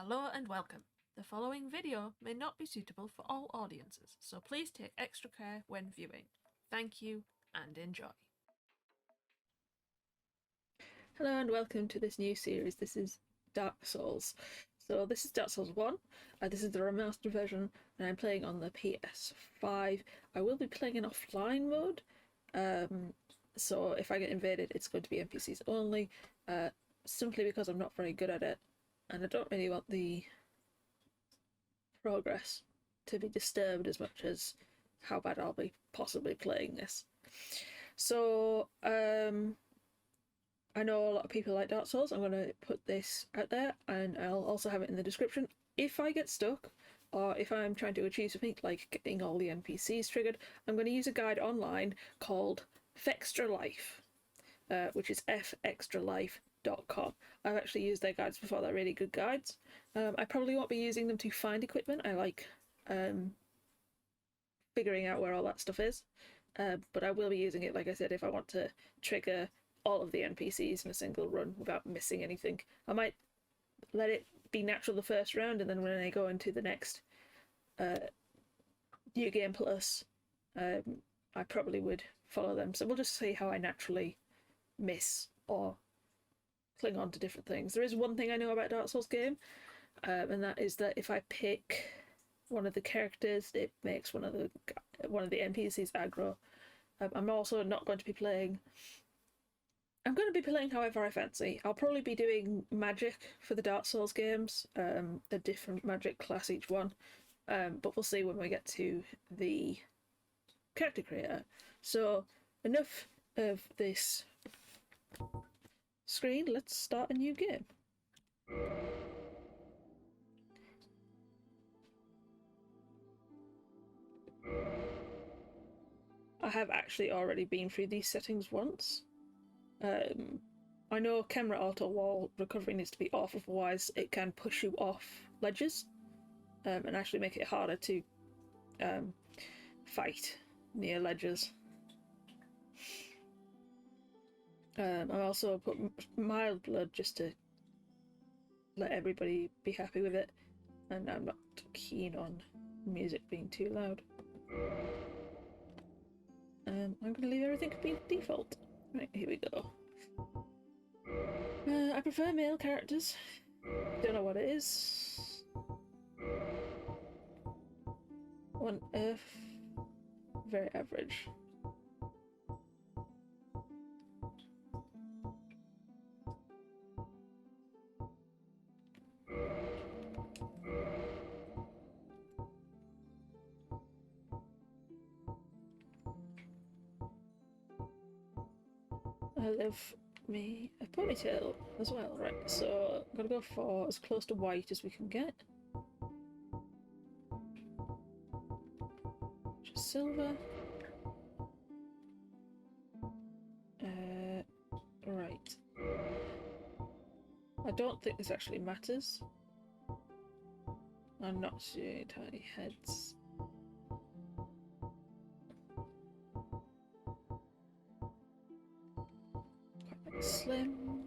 Hello and welcome. The following video may not be suitable for all audiences, so please take extra care when viewing. Thank you and enjoy. Hello and welcome to this new series. This is Dark Souls. So this is Dark Souls 1. This is the remastered version and I'm playing on the PS5. I will be playing in offline mode. So if I get invaded, it's going to be NPCs only, simply because I'm not very good at it. And I don't really want the progress to be disturbed as much as how bad I'll be possibly playing this. So, I know a lot of people like Dark Souls. I'm going to put this out there and I'll also have it in the description. If I get stuck, or if I'm trying to achieve something like getting all the NPCs triggered, I'm going to use a guide online called Fextra Life, which is fextralife.com. I've actually used their guides before. They're really good guides. I probably won't be using them to find equipment. I like figuring out where all that stuff is, but I will be using it, like I said, if I want to trigger all of the NPCs in a single run without missing anything. I might let it be natural the first round, and then when I go into the next New Game Plus, I probably would follow them. So we'll just see how I naturally miss or cling on to different things. There is one thing I know about Dark Souls game, and that is that if I pick one of the characters, it makes one of the NPCs aggro. I'm also not going to be playing. I'm going to be playing however I fancy. I'll probably be doing magic for the Dark Souls games, a different magic class each one, but we'll see when we get to the character creator. So enough of this screen, let's start a new game. I have actually already been through these settings once. I know camera auto wall recovery needs to be off, otherwise it can push you off ledges and actually make it harder to fight near ledges. I also put mild blood just to let everybody be happy with it, and I'm not keen on music being too loud. I'm going to leave everything to be default. Right, here we go. I prefer male characters. Don't know what it is. On Earth, very average. I love me a ponytail as well, right? So I'm gonna go for as close to white as we can get. Just silver. Right. I don't think this actually matters. I'm not seeing tiny heads. Slim.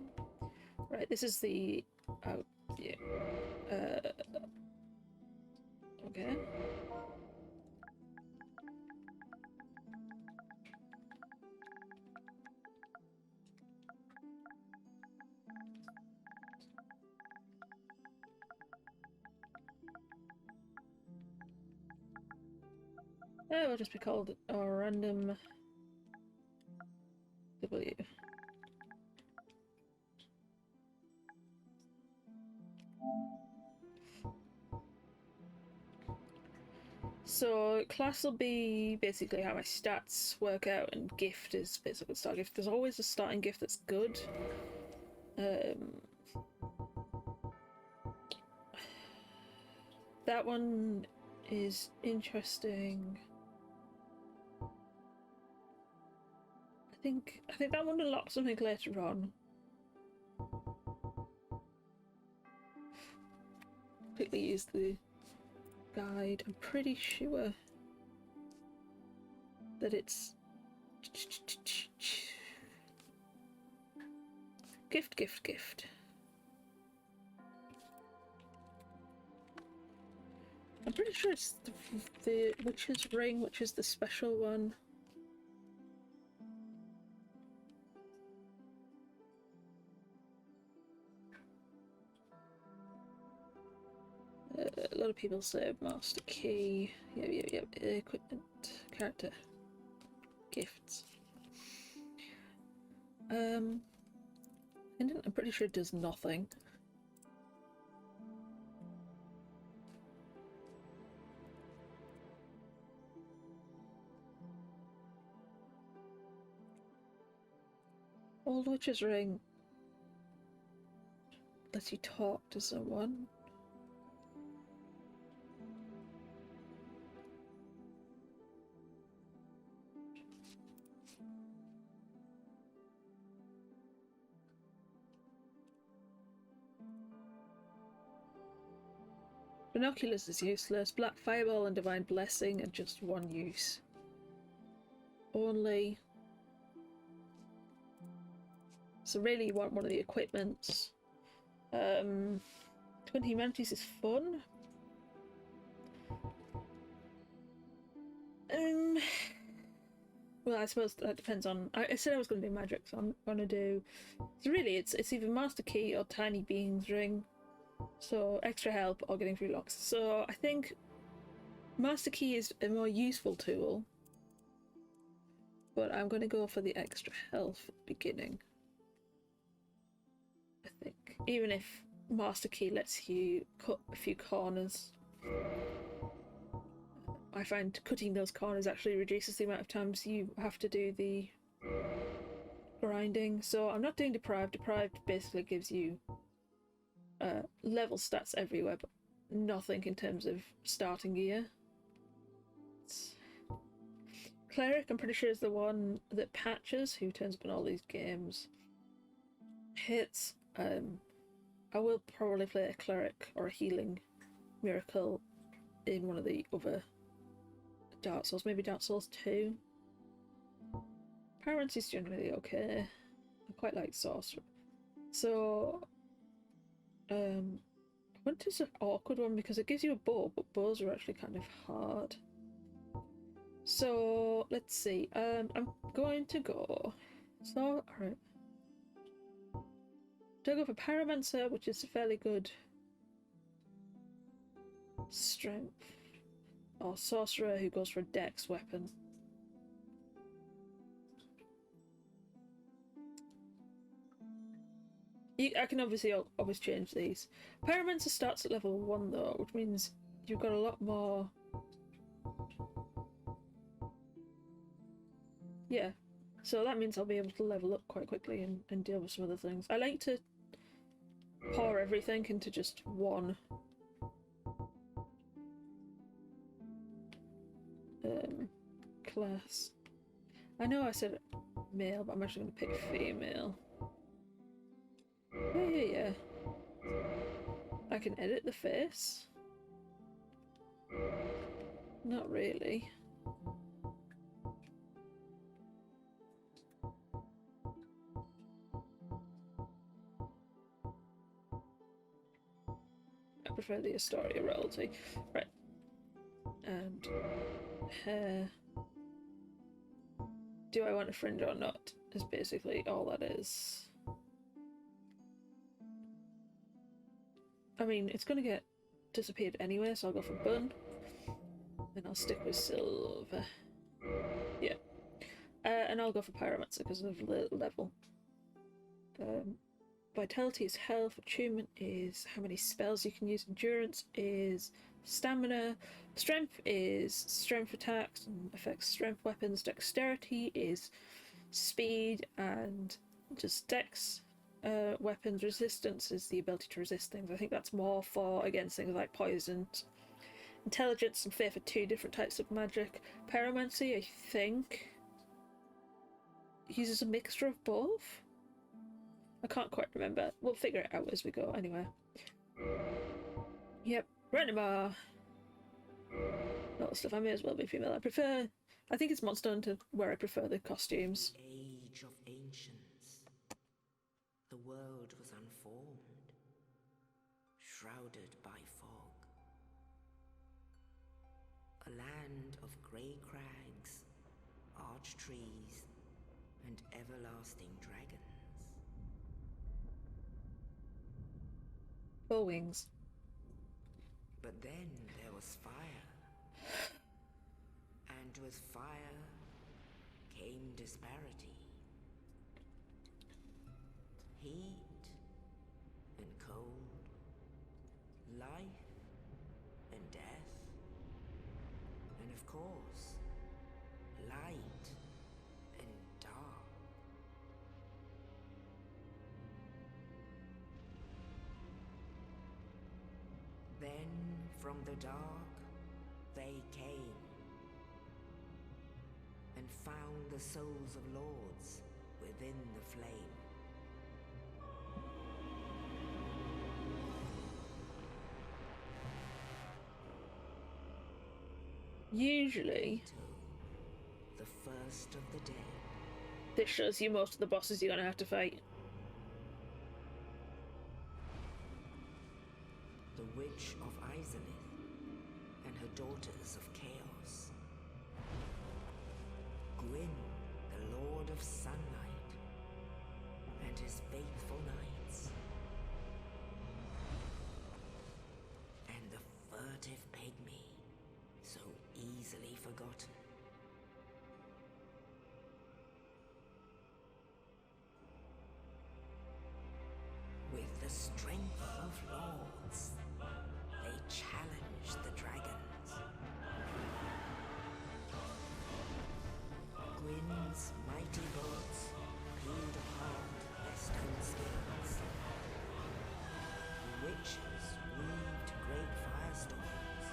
Right, this is the. Oh, yeah. Okay. It will just be called a random W. So class will be basically how my stats work out, and gift is basically start gift. There's always a starting gift that's good. That one is interesting. I think that one unlocks something later on. Quickly use the guide. I'm pretty sure that it's gift. pretty sure it's the Witch's Ring, which is the special one. A lot of people say Master Key. Yep. Equipment, character, gifts. I'm pretty sure it does nothing. Old Witch's Ring lets you talk to someone. Binoculars is useless. Black Fireball and Divine Blessing are just one use only. So really you want one of the equipments. Twin Humanities is fun. Well, I suppose that depends on... I said I was going to do magic, so I'm going to do... So really, it's either Master Key or Tiny Being's Ring. So, extra help or getting through locks. So, I think Master Key is a more useful tool. But I'm going to go for the extra health at the beginning. I think. Even if Master Key lets you cut a few corners. I find cutting those corners actually reduces the amount of times you have to do the grinding. So I'm not doing Deprived. Deprived basically gives you level stats everywhere, but nothing in terms of starting gear. Cleric, I'm pretty sure, is the one that Patches, who turns up in all these games, hits. I will probably play a Cleric or a Healing Miracle in one of the other Dark Souls, maybe Dark Souls 2. Pyromancy is generally okay. I quite like Sorcerer. So, I went to an awkward one because it gives you a bow, but bows are actually kind of hard. So, let's see. I'm going to go... So, alright. Do I go for Pyromancer, which is a fairly good strength? Or Sorcerer, who goes for a dex weapon? I can obviously always change these. Pyromancer starts at level 1 though, which means you've got a lot more... Yeah, so that means I'll be able to level up quite quickly and deal with some other things. I like to pour everything into just one class. I know I said male, but I'm actually going to pick female. Yeah. I can edit the face. Not really. I prefer the Astoria royalty. Right. And hair. Do I want a fringe or not? Is basically all that is. I mean, it's going to get disappeared anyway, so I'll go for bun. Then I'll stick with silver. Yeah. And I'll go for pyromancer because of the level. Vitality is health. Attunement is how many spells you can use. Endurance is stamina. Strength is strength attacks and affects strength weapons. Dexterity is speed and just dex weapons. Resistance is the ability to resist things. I think that's more for against things like poison. Intelligence and fear for 2 different types of magic. Pyromancy, I think, uses a mixture of both. I can't quite remember. We'll figure it out as we go anyway. Yep, Renimar. Not the stuff. I may as well be female. I think it's Monster Hunter where I prefer the costumes. Age of ancients. The world was unformed, shrouded by fog. A land of grey crags, arch trees, and everlasting dragons. Four wings. But then there was fire. And with fire came disparity. Heat and cold, life and death, and of course, light and dark. Then from the dark they came and found the souls of lords within the flame. Usually, The first of the dead. this shows you most of the bosses you're going to have to fight. The Witch of Izalith and her daughters of chaos. Gwyn, the Lord of Sunlight, and his faithful knights. And the furtive pygmy, so easily forgotten. With the strength of lords, they challenged the dragons. Gwyn's mighty bullets peeled apart their stone skins. The witches weaved great firestorms.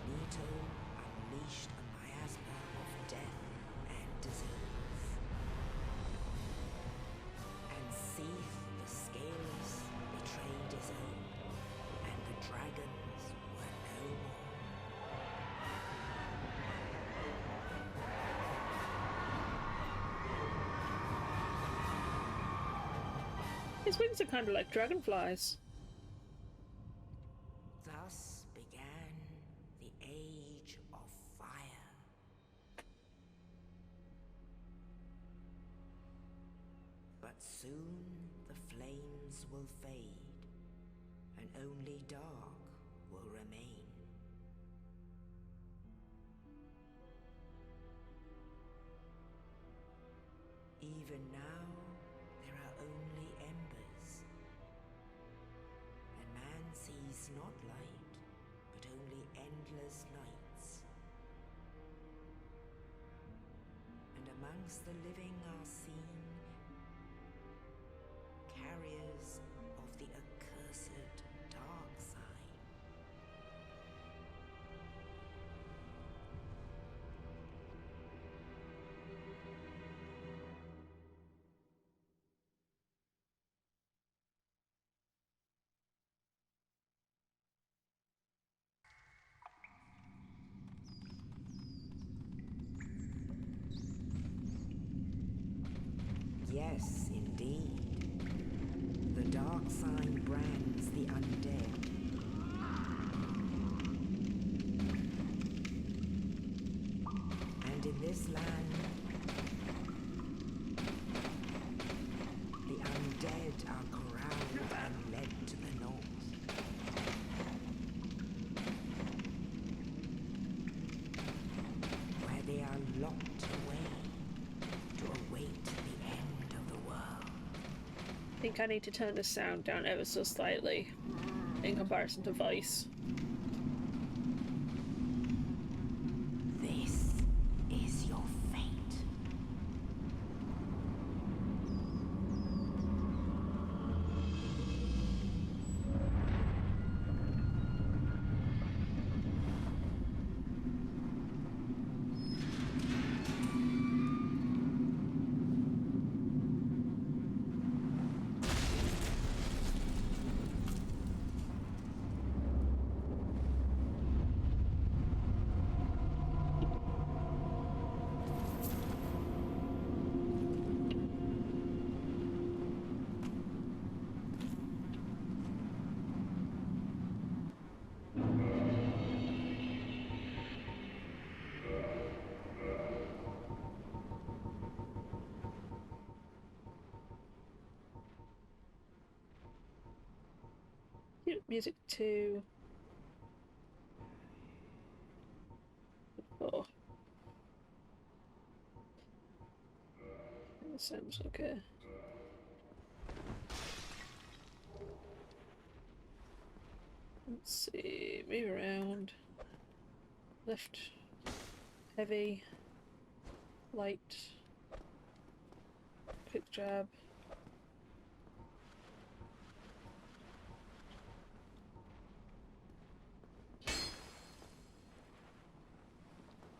Nito unleashed a miasma of death and disease. And Seath the Scaleless betrayed his own, and the dragons were no more. His wings are kind of like dragonflies. Thus began the Age of Fire. But soon the flames will fade, and only dark will remain. Even now, there are only embers, and man sees not light, but only endless nights. And amongst the living are seen carriers of the accursed dark side. Yes, indeed. The dark sign brands the undead. And in this land, the undead are corralled and led to the north. Where they are locked away to await the end of the world. I think I need to turn the sound down ever so slightly in comparison to voice. This is your fate. Music 2. 4. That sounds okay. Let's see, move around. Left, heavy, light, quick jab.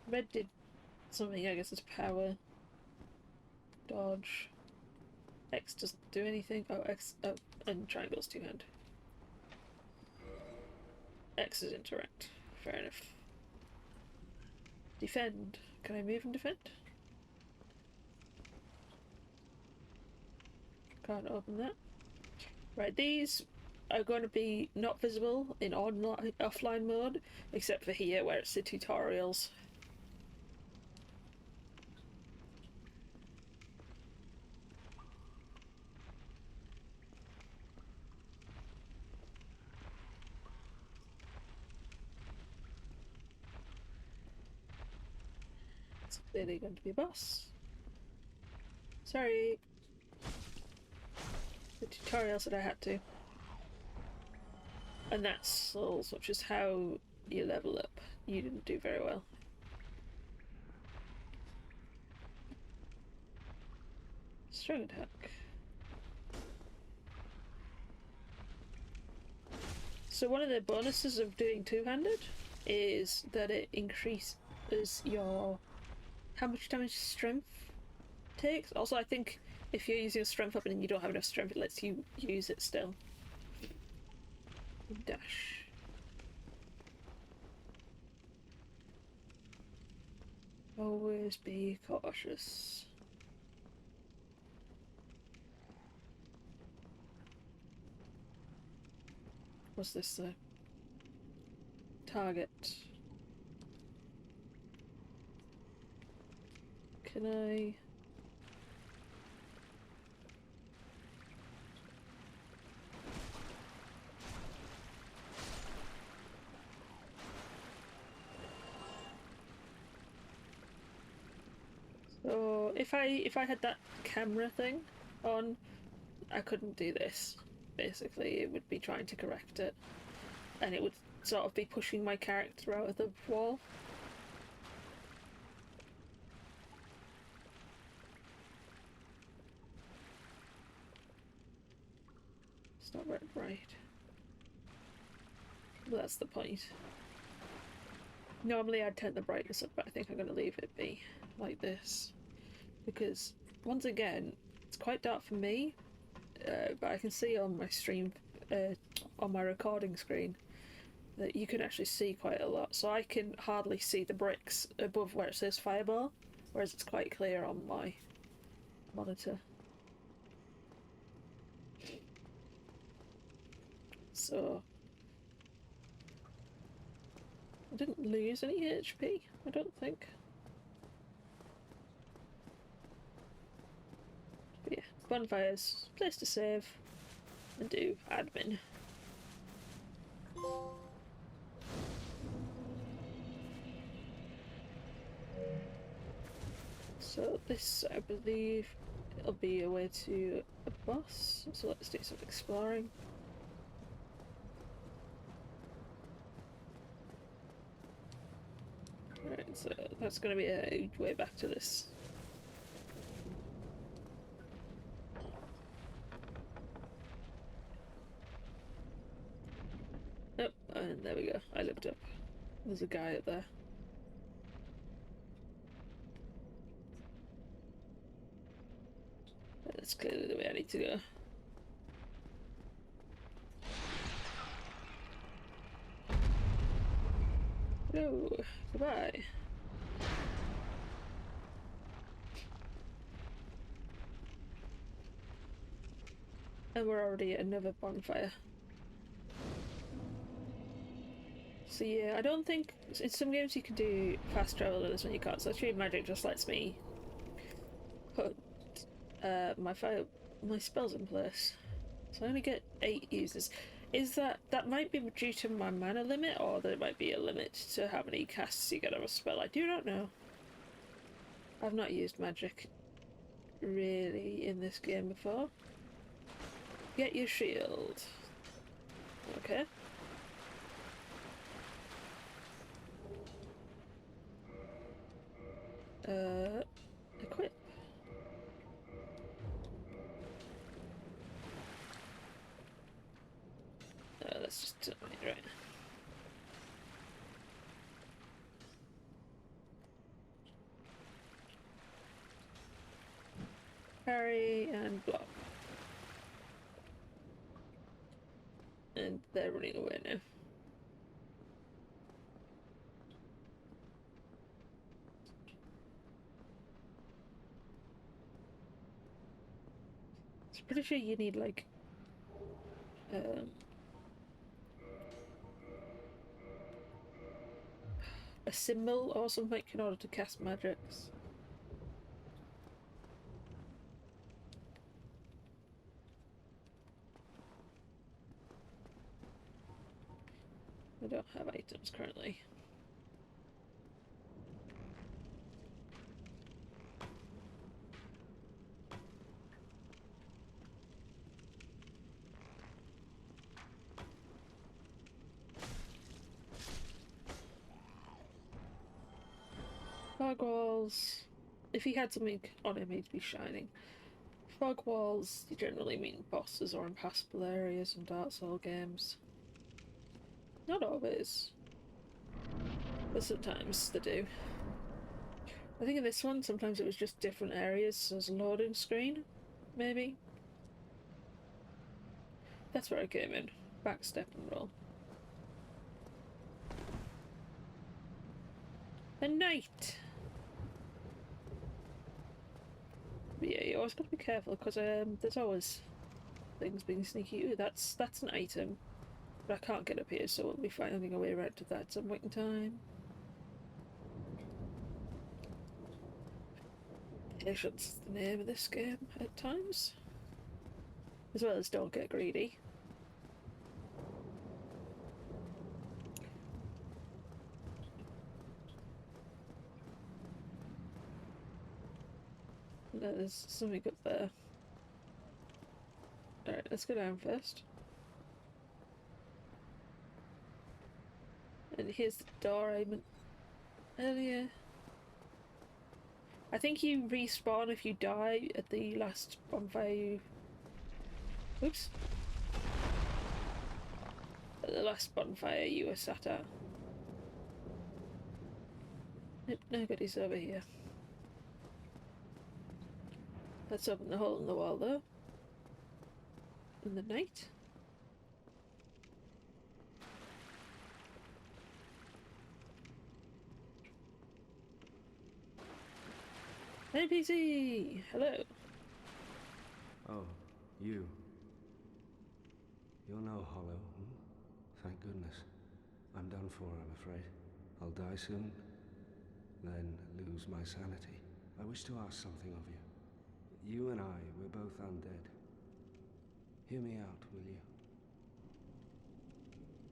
Red did something, I guess it's power. Dodge. X doesn't do anything. Oh, X. Oh, and triangle's two-hand. X is interact. Fair enough. Defend. Can I move and defend? Can't open that. Right, these are going to be not visible in online offline mode, except for here where it's the tutorials. It's clearly going to be a boss. Sorry. The tutorial said I had to. And that's souls, which is how you level up. You didn't do very well. Strong attack. So one of the bonuses of doing two-handed is that it increases your how much damage strength takes. Also, I think if you're using a strength weapon and you don't have enough strength, it lets you use it still. Dash. Always be cautious. What's this though? Target. Can I... So if I had that camera thing on, I couldn't do this. Basically, it would be trying to correct it, and it would sort of be pushing my character out of the wall. It's not right. Well, that's the point. Normally I'd turn the brightness up, but I think I'm going to leave it be like this. Because, once again, it's quite dark for me, but I can see on my stream, on my recording screen, that you can actually see quite a lot. So I can hardly see the bricks above where it says fireball, whereas it's quite clear on my monitor. So... I didn't lose any HP, I don't think. But yeah, bonfires, place to save, and do admin. So this, I believe, it'll be a way to a boss, so let's do some exploring. Right, so that's going to be a way back to this. Oh, and there we go. I looked up. There's a guy up there. That's clearly the way I need to go. Oh, goodbye. And we're already at another bonfire. So yeah, I don't think... in some games you can do fast travel, others when you can't. So Tree of Magic just lets me put my spells in place. So I only get 8 uses. Is that might be due to my mana limit, or there might be a limit to how many casts you get of a spell. I do not know. I've not used magic really in this game before. Get your shield. Okay. Equip. Let's just right. Parry and block. And they're running away now. I'm pretty sure you need like a symbol or something in order to cast magics. I don't have items currently. Fog walls. If he had something on him, he'd be shining. Fog walls generally mean bosses or impassable areas in Dark Souls games. Not always, but sometimes they do. I think in this one, sometimes it was just different areas as a loading screen, maybe. That's where I came in. Backstep and roll. A knight! But yeah, you always gotta be careful because there's always things being sneaky. Ooh, that's an item. But I can't get up here, so we'll be finding a way around to that some point in time. Patience is the name of this game at times. As well as don't get greedy. No, there's something up there. Alright, let's go down first. And here's the door I meant earlier. I think you respawn if you die at the last bonfire you... Oops. At the last bonfire you were sat at. Nope, nobody's over here. Let's open the hole in the wall though. In the night. NPC! Hello. Oh, you. You're no hollow, hmm? Thank goodness. I'm done for, I'm afraid. I'll die soon, then lose my sanity. I wish to ask something of you. You and I, we're both undead. Hear me out, will you?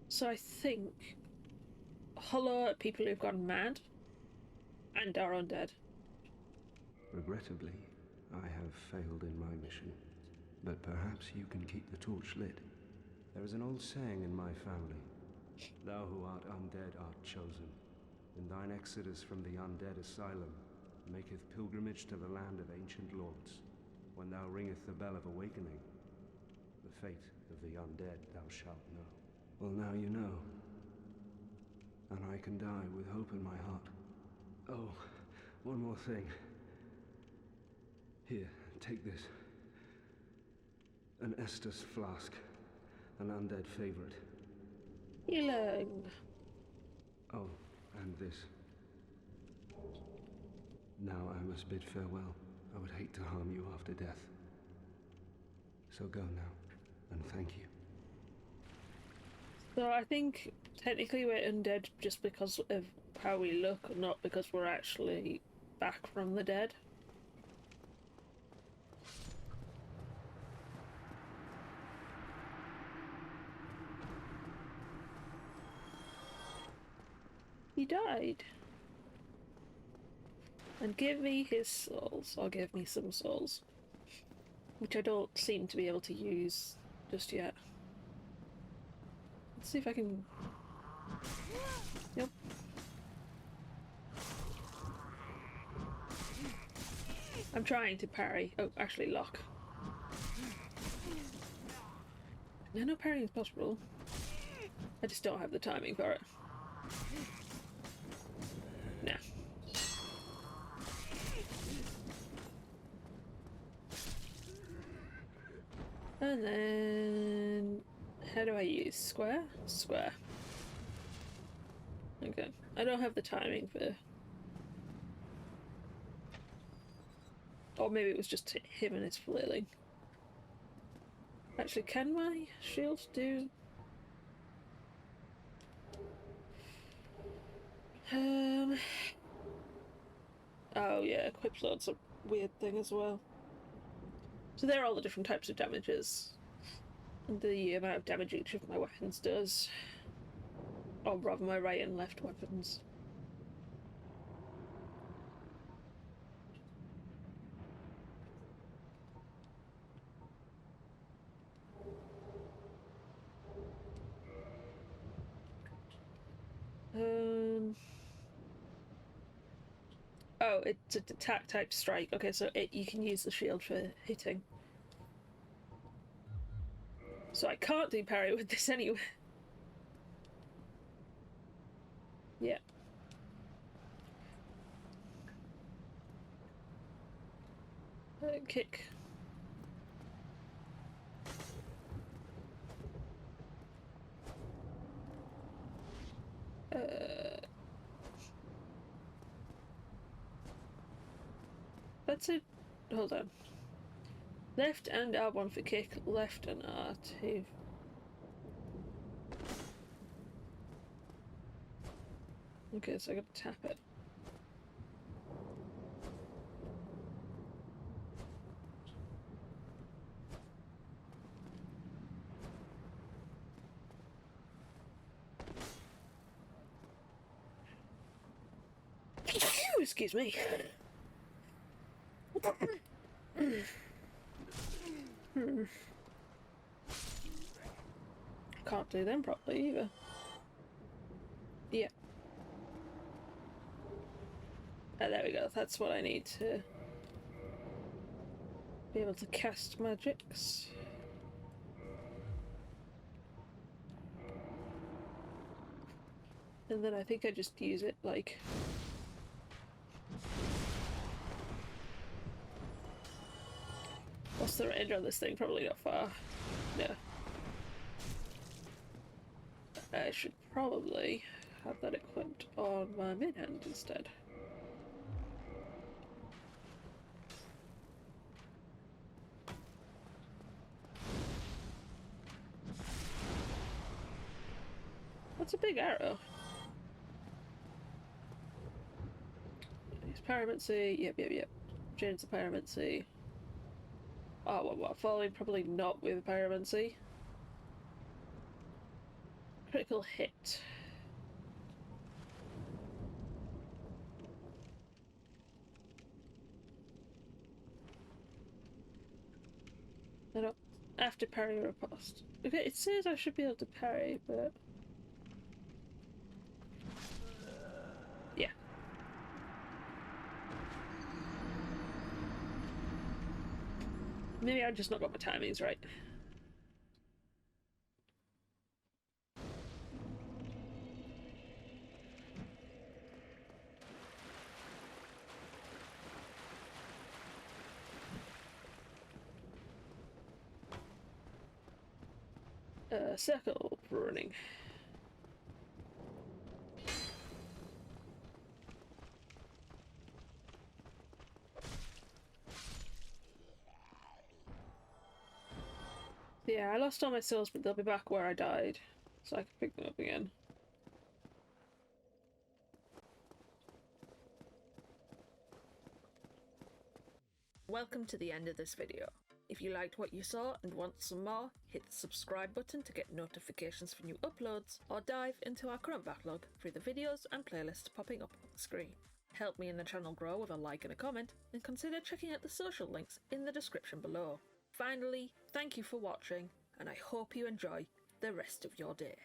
So I think hollow are people who've gone mad and are undead. Regrettably, I have failed in my mission. But perhaps you can keep the torch lit. There is an old saying in my family. Thou who art undead art chosen. And thine exodus from the Undead Asylum maketh pilgrimage to the land of ancient lords. When thou ringeth the bell of awakening, the fate of the undead thou shalt know. Well, now you know. And I can die with hope in my heart. Oh, one more thing. Here, take this. An Estus flask. An undead favorite. Healing. Oh, and this. Now I must bid farewell. I would hate to harm you after death. So go now, and thank you. So I think technically we're undead just because of how we look, not because we're actually back from the dead. died. And give me his souls, or give me some souls. Which I don't seem to be able to use just yet. Let's see if I can... Nope. I'm trying to parry. Oh, actually lock. I know parrying is possible. I just don't have the timing for it. Nah. And then... How do I use square? Square. Okay. I don't have the timing for... Or maybe it was just him and his flailing. Actually, can my shield do... Oh yeah, equip load's a weird thing as well. So there are all the different types of damages. And the amount of damage each of my weapons does. Or rather my right and left weapons. Oh, it's an attack type strike. Okay, so you can use the shield for hitting. So I can't do parry with this anyway. Yeah. Kick. That's it. Hold on. Left and R1 for kick, left and R2. Okay, so I gotta tap it. Excuse me. Can't do them properly either. Yeah. Oh, there we go. That's what I need to be able to cast magics. And then I think I just use it like... What's the range on this thing? Probably not far. No. I should probably have that equipped on my main hand instead. That's a big arrow. Use pyromancy. Yep. Change the pyromancy. Oh, what? Falling? Probably not with pyromancy. Critical hit. I don't... After parry riposte. Okay, it says I should be able to parry, but... Yeah. Maybe I've just not got my timings right. Circle running. Yeah, I lost all my souls, but they'll be back where I died, so I can pick them up again. Welcome to the end of this video. If you liked what you saw and want some more, hit the subscribe button to get notifications for new uploads, or dive into our current backlog through the videos and playlists popping up on the screen. Help me and the channel grow with a like and a comment, and consider checking out the social links in the description below. Finally, thank you for watching, and I hope you enjoy the rest of your day.